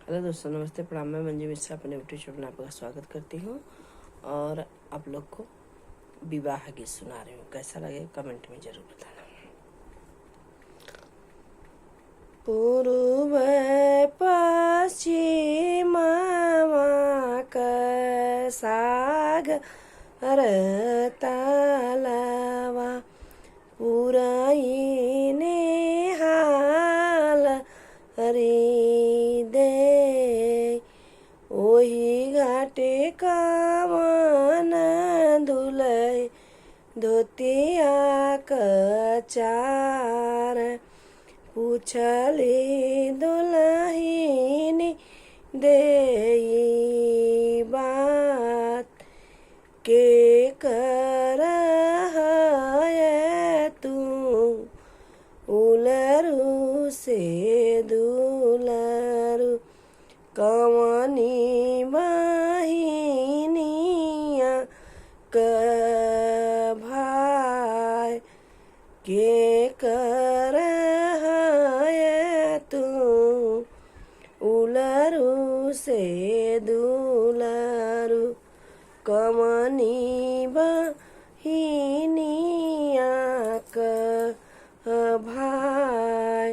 Hello दोस्तों, नमस्ते, प्रणाम। मैं मंजू मिश्रा अपने यूट्यूब चैनल में आपका स्वागत करती हूँ और आप लोग को विवाह गीत सुना रही हूँ। कैसा लगे कमेंट में जरूर बताना। पूर्व पश्चिम सागर तालावा पुराइने हाल हरि दे ओही घाटे कावन धुलै धोतिया कचार पूछली दुलहिनी देई बात के कर है तू उलरू से दुलरू कवनी बहिनिया क भाई के कर है तू उलरू से दुलरू कवनी बहिनिया क भाई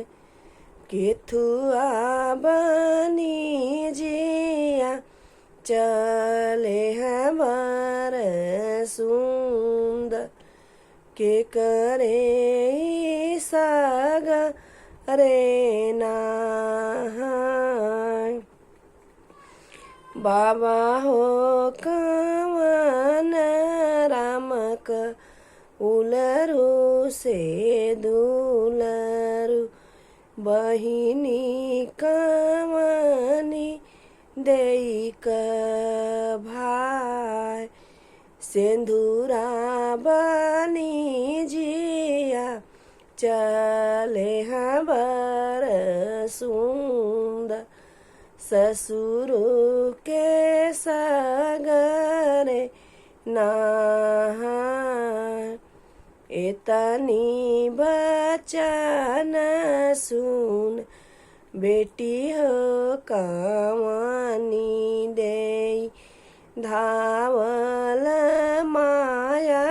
केथुआ बनी जिया चले हैं बर सुंदर के करे साग रे नाहाय बाबा हो कवन राम क उलरू से दुलरू बहिनी कवनी देई क भाई सिंधुरा बनी जिया चले हैं बर सुंदर ससुर के सगरे नहाय एतनी बचन सुन बेटी हो कवनी देई धावल माया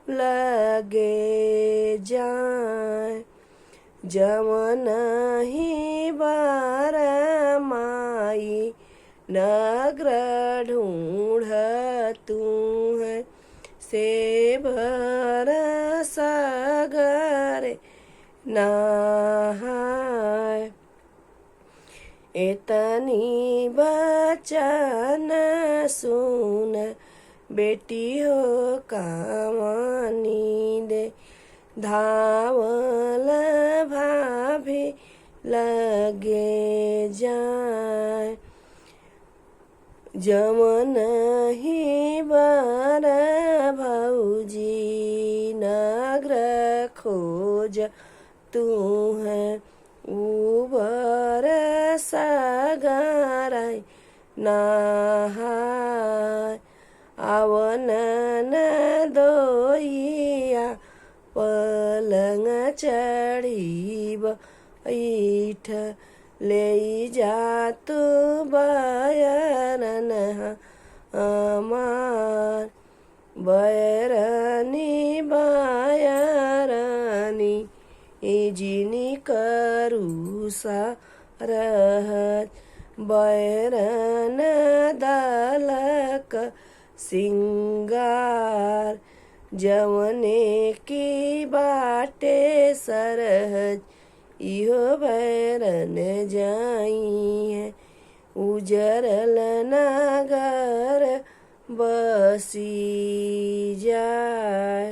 लगे जाए जमन ही बार माई नगर ढूंढ तू है से भर सागर नहाय एतनी बचन सुन बेटी हो कवनी दे धावल भाभी लगे जाए जमन ही बर भौजी नगर खोज तू है उबर सागर नहाय आवन दोइया पलंग चढ़ी बैठ ले जा तू बयरन अमार बयरनी बयरनी जिनी करूसा रहत बैरन दलक सिंगार जवने की बाटे सरहद इहो बैरन जाई है उजरल नगर बसी जाए।